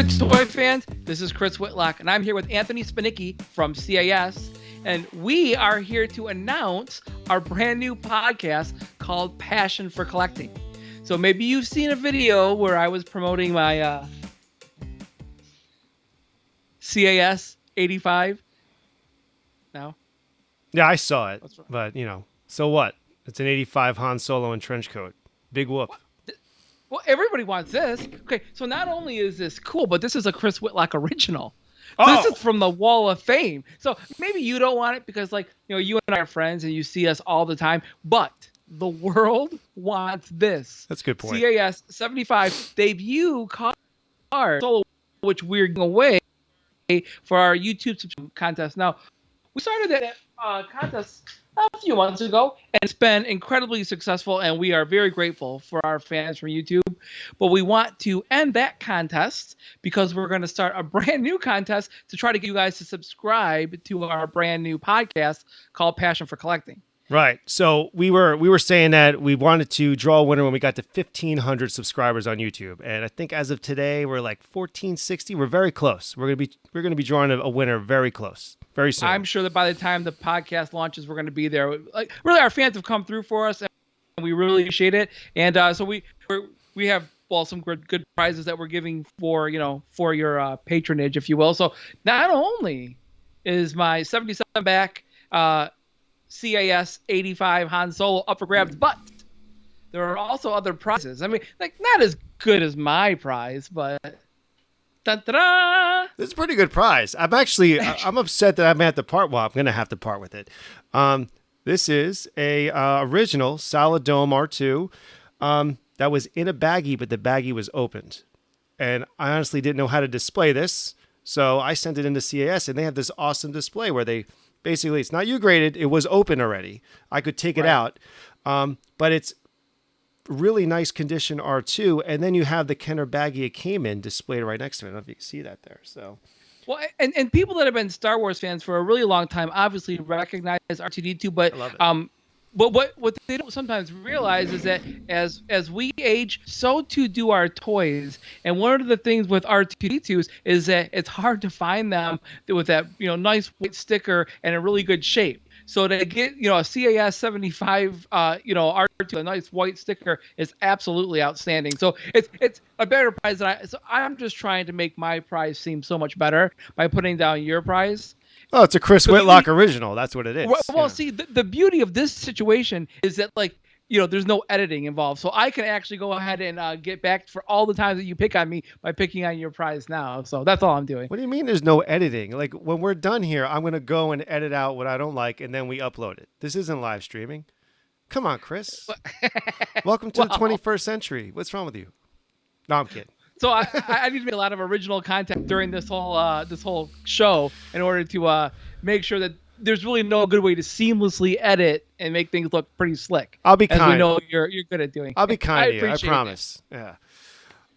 there, toy fans. This is Chris Whitlock, and I'm here with Anthony Spanicki from CAS, and we are here to announce our brand new podcast called Passion for Collecting. So maybe you've seen a video where I was promoting my CAS 85. No? Yeah, I saw it, What's wrong? but so what? It's an 85 Han Solo in trench coat. Big whoop. Well, everybody wants this. Okay, so not only is this cool, but this is a Chris Whitlock original. Oh! This is from the Wall of Fame. So maybe you don't want it because, you and I are friends and you see us all the time. But the world wants this. That's a good point. CAS 75 debut card solo, which we're giving away for our YouTube contest. Now, we started that contest a few months ago, and it's been incredibly successful, and we are very grateful for our fans from YouTube. But we want to end that contest because we're going to start a brand new contest to try to get you guys to subscribe to our brand new podcast called Passion for Collecting. Right. So we were saying that we wanted to draw a winner when we got to 1,500 subscribers on YouTube, and I think as of today we're like 1,460. We're very close. We're gonna be drawing a winner very close, very soon. I'm sure that by the time the podcast launches, we're going to be there. Like, really, our fans have come through for us, and we really appreciate it. And so we have some good prizes that we're giving for your patronage, if you will. So not only is my 77 back CAS 85 Han Solo up for grabs, but there are also other prizes. I mean, not as good as my prize, but This is a pretty good prize. I'm upset that I'm going to have to part with it. This is a original Solid Dome R2 that was in a baggie, but the baggie was opened. And I honestly didn't know how to display this, so I sent it into CAS, and they have this awesome display where they basically, it's not U-graded, it was open already. I could take it out, but it's really nice condition R2, and then you have the Kenner baggie it came in displayed right next to it. I don't know if you can see that there. So, well, and people that have been Star Wars fans for a really long time obviously recognize R2-D2, but I love it. But what they don't sometimes realize is that as we age, so too do our toys. And one of the things with R2-D2s is that it's hard to find them with that nice white sticker and a really good shape. So to get a CAS 75 R2, a nice white sticker, is absolutely outstanding. So it's a better prize than I'm just trying to make my prize seem so much better by putting down your prize. Oh, it's a Chris Whitlock original. That's what it is. Well, see, the beauty of this situation is that, there's no editing involved. So I can actually go ahead and get back for all the times that you pick on me by picking on your prize now. So that's all I'm doing. What do you mean there's no editing? Like, when we're done here, I'm going to go and edit out what I don't like, and then we upload it. This isn't live streaming. Come on, Chris. Welcome to the 21st century. What's wrong with you? No, I'm kidding. So I need to make a lot of original content during this whole show in order to make sure that there's really no good way to seamlessly edit and make things look pretty slick. I'll be kind. As we know you're good at doing. I'll be kind to you. I appreciate promise. That. Yeah.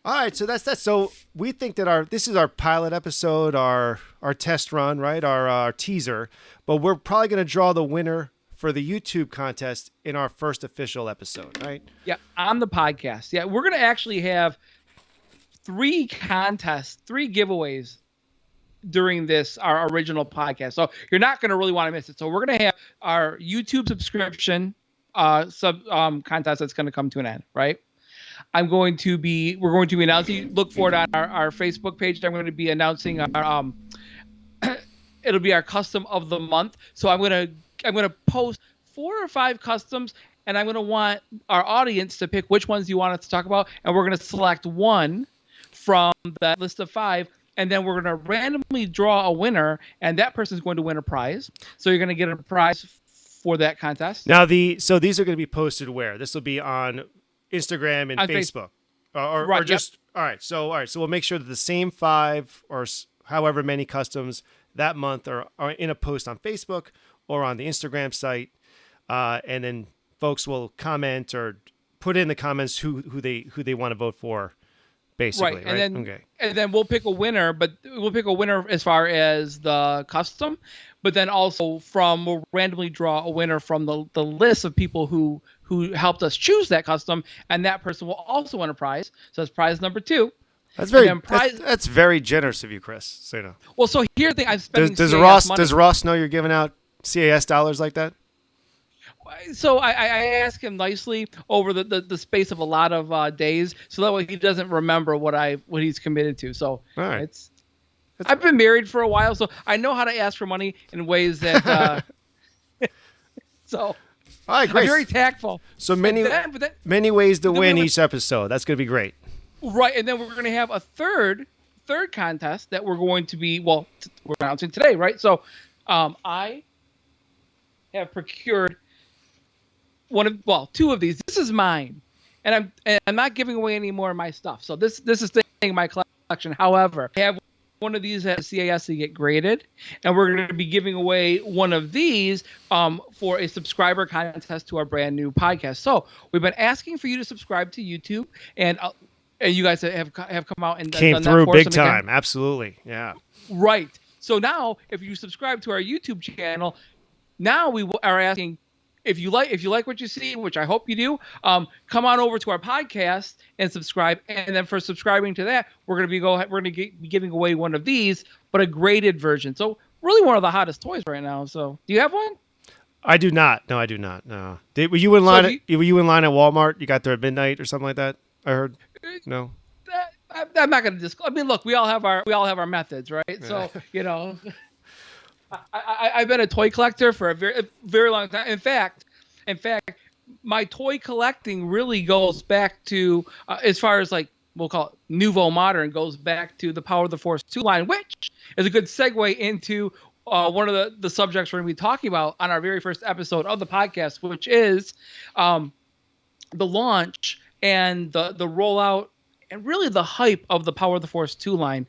All right. So that's that. So we think that this is our pilot episode, our test run, right? Our teaser. But we're probably going to draw the winner for the YouTube contest in our first official episode, right? Yeah, on the podcast. Yeah, we're going to actually have 3 contests, 3 giveaways during our original podcast. So you're not going to really want to miss it. So we're going to have our YouTube subscription contest that's going to come to an end, right? We're going to be announcing, look for it on our Facebook page. I'm going to be announcing our it'll be our custom of the month. So I'm going to post 4 or 5 customs, and I'm going to want our audience to pick which ones you want us to talk about, and we're going to select one from that list of 5, and then we're going to randomly draw a winner, and that person is going to win a prize. So you're going to get a prize for that contest. Now, so these are going to be posted where? This will be on Instagram and on Facebook, right, or just yep. All right. So we'll make sure that the same 5 or however many customs that month are in a post on Facebook or on the Instagram site, and then folks will comment or put in the comments who they want to vote for. Basically, right? And then we'll pick a winner, but we'll pick a winner as far as the custom, but then also we'll randomly draw a winner from the list of people who helped us choose that custom, and that person will also win a prize. So that's prize number 2. That's and very then prize. that's very generous of you, Chris. So you know. Well, so here's the thing: I'm spending Does CAS money. Ross know you're giving out CAS dollars like that? So I ask him nicely over the space of a lot of days, so that way he doesn't remember what he's committed to. So All right. I've been married for a while, so I know how to ask for money in ways that. So All right, I'm great. very tactful. So many ways to win each episode. That's going to be great. Right, and then we're going to have a third contest that we're going to be we're announcing today, right? So I have procured two of these. This is mine, and I'm not giving away any more of my stuff. So this is staying in my collection. However, I have one of these at CAS to get graded, and we're going to be giving away one of these for a subscriber contest to our brand new podcast. So we've been asking for you to subscribe to YouTube, and you guys have come out and came done through that for big us time. again. Absolutely, yeah. Right. So now, if you subscribe to our YouTube channel, now we are asking if you like what you see, which I hope you do. Come on over to our podcast and subscribe. And then for subscribing to that, we're going to be giving away one of these, but a graded version. So really, one of the hottest toys right now. So do you have one? I do not. No, I do not. No. Were you in line? Were you in line at Walmart? You got there at midnight or something like that? I heard. No. I'm not going to disclose. I mean, look, we all have our methods, right? Yeah. So you know. I've been a toy collector for a very long time. In fact, my toy collecting really goes back to as far as like we'll call it nouveau modern, goes back to the Power of the Force 2 line, which is a good segue into one of the subjects we're going to be talking about on our very first episode of the podcast, which is the launch and the rollout and really the hype of the Power of the Force 2 line.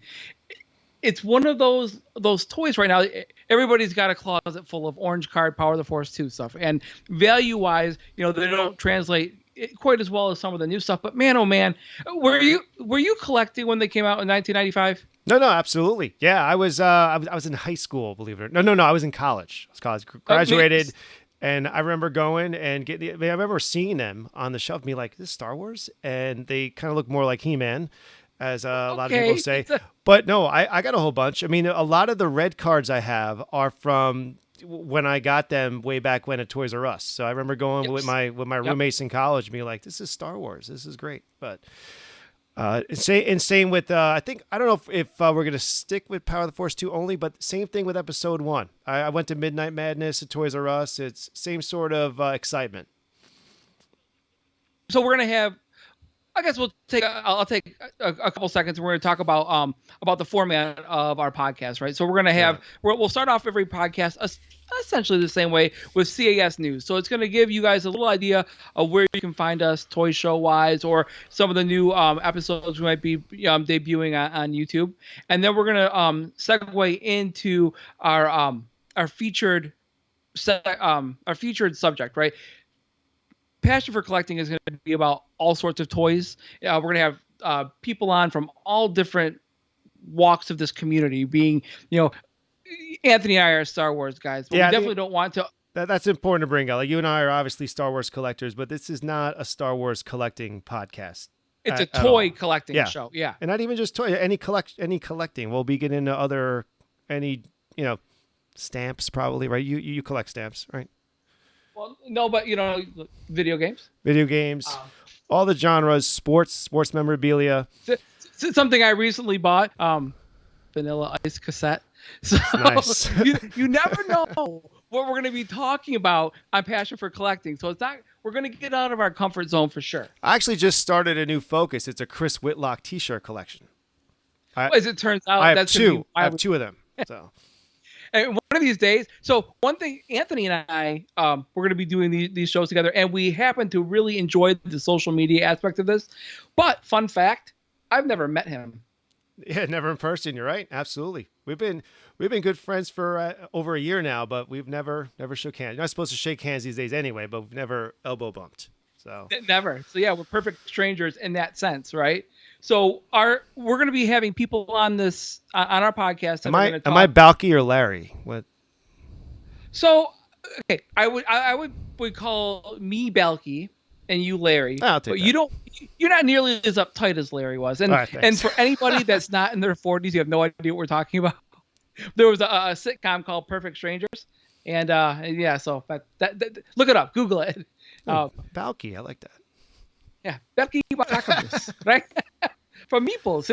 It's one of those toys right now. Everybody's got a closet full of orange card Power of the Force 2 stuff, and value-wise, you know, they don't translate quite as well as some of the new stuff. But man, oh man, were you collecting when they came out in 1995? No, absolutely. Yeah, I was in high school, believe it or no, I was in college. I was college graduated, and I remember going and getting. I remember seeing them on the shelf, and be like, "This is Star Wars," and they kind of look more like He-Man. As a lot of people say. But no, I got a whole bunch. I mean, a lot of the red cards I have are from when I got them way back when at Toys R Us. So I remember going with my roommates in college and being like, this is Star Wars. This is great. But same with, I don't know if we're going to stick with Power of the Force 2 only, but same thing with Episode 1. I went to Midnight Madness at Toys R Us. It's same sort of excitement. So we're going to have, I guess I'll take a couple seconds and we're going to talk about the format of our podcast, right? So we're going to have, we'll start off every podcast essentially the same way with CAS news. So it's going to give you guys a little idea of where you can find us toy show wise, or some of the new episodes we might be debuting on YouTube. And then we're going to segue into our featured subject, right? Passion for Collecting is going to be about all sorts of toys. We're going to have people on from all different walks of this community, being, you know, Anthony and I are Star Wars guys, but we definitely don't want to. That's important to bring out. Like, you and I are obviously Star Wars collectors, but this is not a Star Wars collecting podcast. It's a toy collecting show. Yeah. And not even just toy, any collecting. We'll be getting into stamps probably, right? You collect stamps, right? Well, no, but video games, all the genres, sports memorabilia. Something I recently bought, Vanilla Ice cassette. So nice. you never know what we're going to be talking about on Passion for Collecting. So we're going to get out of our comfort zone for sure. I actually just started a new focus. It's a Chris Whitlock t-shirt collection. As it turns out, I have two of them. So. And one of these days, so one thing, Anthony and I, we're going to be doing these shows together, and we happen to really enjoy the social media aspect of this. But fun fact, I've never met him. Yeah, never in person. You're right. Absolutely. We've been good friends for over a year now, but we've never shook hands. You're not supposed to shake hands these days anyway, but we've never elbow bumped. So never. So yeah, we're perfect strangers in that sense, right? So we're going to be having people on this on our podcast. Am I Balky or Larry? What? So okay, I would call me Balky, and you, Larry. I'll take But that. you don't. You're not nearly as uptight as Larry was. And All right, thanks. and for anybody that's not in their 40s, you have no idea what we're talking about. There was a sitcom called Perfect Strangers, and yeah. So that look it up, Google it. Balky, I like that. Yeah, Becky Wakamus, right? From Meeples.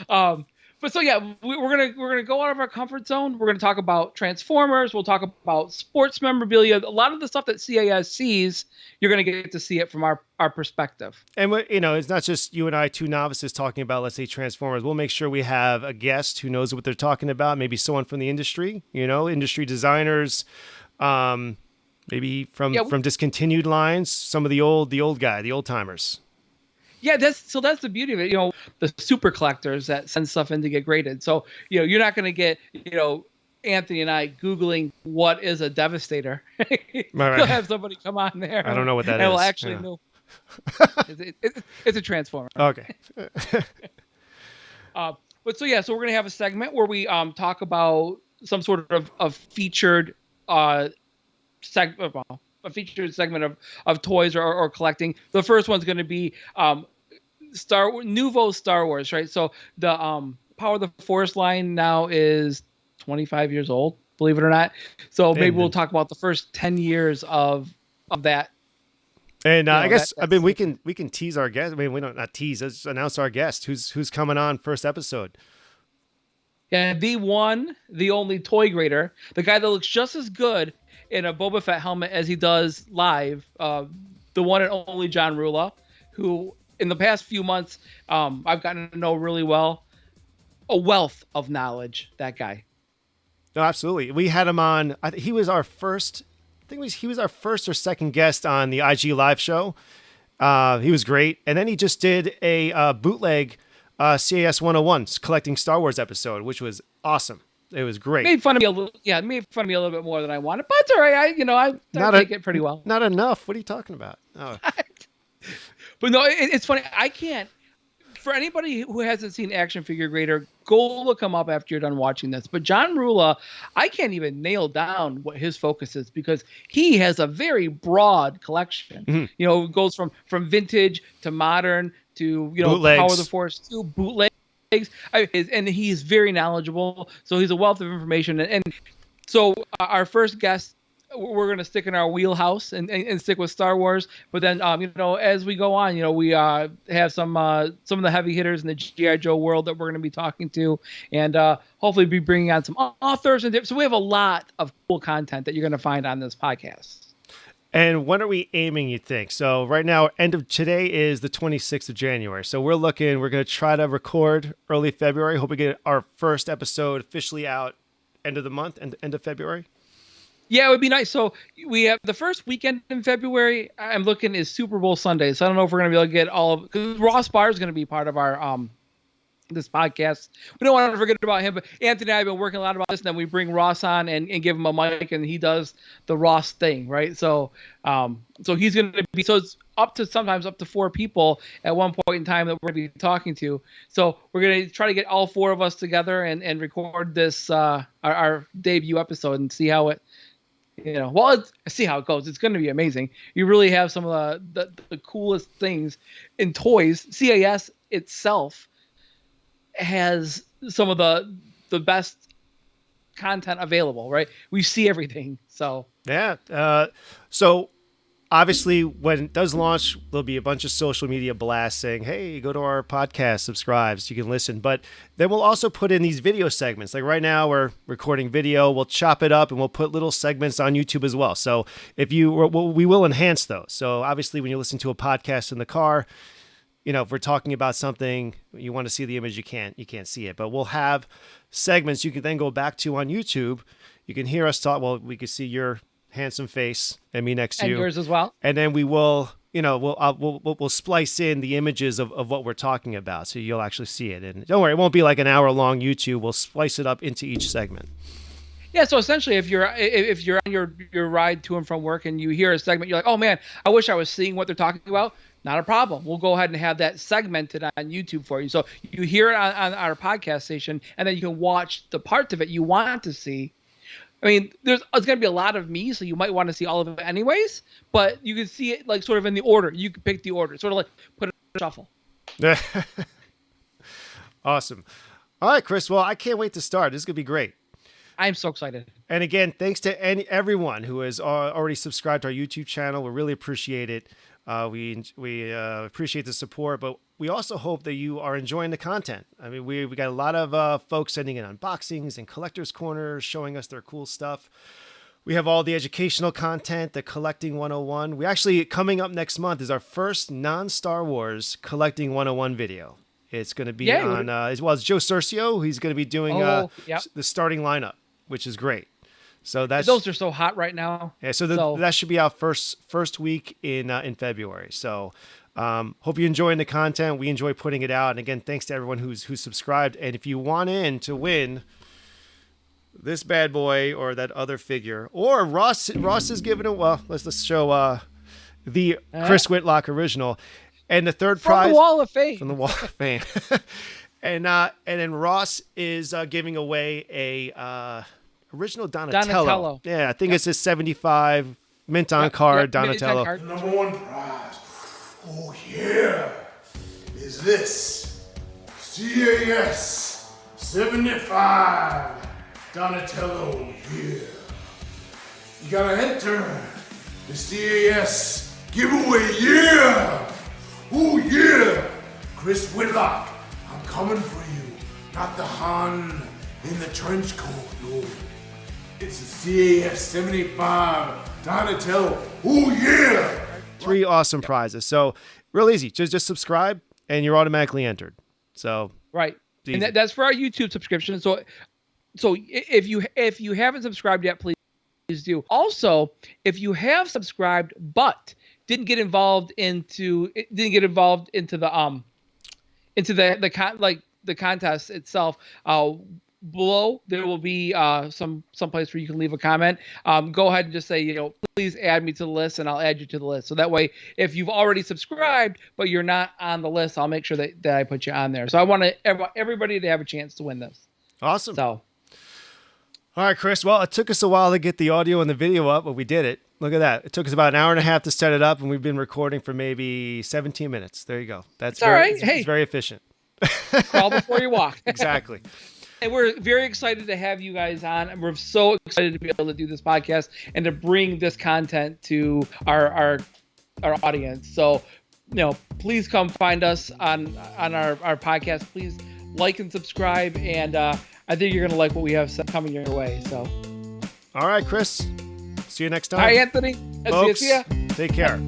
Um, but so yeah, we're gonna go out of our comfort zone. We're gonna talk about Transformers. We'll talk about sports memorabilia. A lot of the stuff that CAS sees, you're gonna get to see it from our perspective. And it's not just you and I, two novices, talking about, let's say, Transformers. We'll make sure we have a guest who knows what they're talking about. Maybe someone from the industry, industry designers, maybe from discontinued lines. Some of the old timers. Yeah, that's the beauty of it. The super collectors that send stuff in to get graded. So you're not gonna get Anthony and I Googling what is a Devastator. Right. You'll have somebody come on there. I don't know what that and is. We'll actually know. It's a Transformer. Okay. But so we're gonna have a segment where we talk about some sort of featured a featured segment of toys or collecting. The first one's going to be Nouveau Star Wars, right? So the Power of the Force line now is 25 years old, believe it or not. So maybe we'll talk about the first 10 years of that. And I guess we can tease our guest. I mean, we don't not tease. Let's announce our guest. Who's coming on first episode? Yeah, the one, the only toy grader, the guy that looks just as good in a Boba Fett helmet as he does live. The one and only John Rula, who in the past few months I've gotten to know really well. A wealth of knowledge, that guy. No, absolutely. We had him on. He was our first. I think he was our first or second guest on the IG Live show. He was great, and then he just did a bootleg CAS 101 collecting Star Wars episode, which was awesome. It was great. Made fun of me a little. Yeah, made fun of me a little bit more than I wanted, but it's all right. I take it pretty well. Not enough. What are you talking about? Oh. But no, it's funny. I can't. For anybody who hasn't seen Action Figure Grader, go look him up after you're done watching this. But John Rula, I can't even nail down what his focus is because he has a very broad collection. Mm-hmm. It goes from vintage to modern to bootlegs. Power of the Force to bootlegs. And he's very knowledgeable, so he's a wealth of information. And so our first guest, we're going to stick in our wheelhouse and stick with Star Wars. But then, as we go on, we have some of the heavy hitters in the G.I. Joe world that we're going to be talking to, and hopefully be bringing on some authors. So we have a lot of cool content that you're going to find on this podcast. And when are we aiming, you think? So right now, end of today is the 26th of January. So we're going to try to record early February. Hope we get our first episode officially out end of the month, end of February. Yeah, it would be nice. So we have the first weekend in February. I'm looking is Super Bowl Sunday. So I don't know if we're going to be able to get all of, because Ross Barr is going to be part of our this podcast. We don't want to forget about him, but Anthony and I have been working a lot about this, and then we bring Ross on and give him a mic, and he does the Ross thing, right? So so he's going to be, so it's sometimes up to 4 people at one point in time that we're going to be talking to. So we're going to try to get all 4 of us together and record this our debut episode and see how it, see how it goes. It's going to be amazing. You really have some of the coolest things in toys. CAS itself has some of the best content available, right? We see everything. So yeah. So obviously when it does launch, there'll be a bunch of social media blasts saying, hey, go to our podcast, subscribe so you can listen. But then we'll also put in these video segments. Like right now we're recording video, we'll chop it up and we'll put little segments on YouTube as well. So we will enhance those. So obviously when you listen to a podcast in the car, if we're talking about something, you want to see the image, you can't see it. But we'll have segments you can then go back to on YouTube. You can hear us talk. Well, we can see your handsome face and me next to you. And yours as well. And then we will, we'll splice in the images of what we're talking about, so you'll actually see it. And don't worry, it won't be like an hour-long YouTube. We'll splice it up into each segment. Yeah, so essentially, if you're on your ride to and from work and you hear a segment, you're like, oh man, I wish I was seeing what they're talking about. Not a problem. We'll go ahead and have that segmented on YouTube for you. So you hear it on our podcast station, and then you can watch the parts of it you want to see. I mean, it's going to be a lot of me, so you might want to see all of it anyways. But you can see it like sort of in the order. You can pick the order, sort of like put it in a shuffle. Awesome. All right, Chris. Well, I can't wait to start. This is going to be great. I'm so excited. And again, thanks to everyone who has already subscribed to our YouTube channel. We really appreciate it. We appreciate the support, but we also hope that you are enjoying the content. I mean, we got a lot of folks sending in unboxings and collectors corners, showing us their cool stuff. We have all the educational content, the collecting 101. We actually, coming up next month is our first non-Star Wars collecting 101 video. It's going to be on, as well as Joe Cercio. He's going to be doing the starting lineup, which is great. So those are so hot right now. Yeah, so that should be out first week in February. So hope you're enjoying the content. We enjoy putting it out. And again, thanks to everyone who's subscribed. And if you want to win this bad boy or that other figure, or Ross is giving it. Well, let's show the Chris Whitlock original, and the third prize from the Wall of Fame. From the Wall of Fame. and then Ross is giving away a original Donatello. Yeah, I think it's his 75 mint on card Donatello. The number one prize. Oh yeah, is this CAS 75 Donatello here. You gotta enter the CAS giveaway, yeah! Oh yeah! Chris Whitlock, I'm coming for you. Not the Han in the trench coat, no. It's a CAS 75 Donatello, oh yeah! 3 awesome prizes. So real easy, just subscribe and you're automatically entered. So right. And that's for our YouTube subscription. So if you haven't subscribed yet, please do. Also, if you have subscribed but didn't get involved into the contest itself, below there will be some place where you can leave a comment. Go ahead and just say, please add me to the list, and I'll add you to the list. So that way, if you've already subscribed but you're not on the list, I'll make sure that I put you on there. So I want everybody to have a chance to win this. Awesome. So. All right, Chris. Well, it took us a while to get the audio and the video up, but we did it. Look at that. It took us about an hour and a half to set it up, and we've been recording for maybe 17 minutes. There you go. That's all right. Hey, it's very efficient. Crawl before you walk. Exactly. And we're very excited to have you guys on. And we're so excited to be able to do this podcast and to bring this content to our audience. So, please come find us on our podcast. Please like and subscribe, and I think you're going to like what we have coming your way. So, all right, Chris. See you next time. Hi, Anthony. Folks, See ya. take care.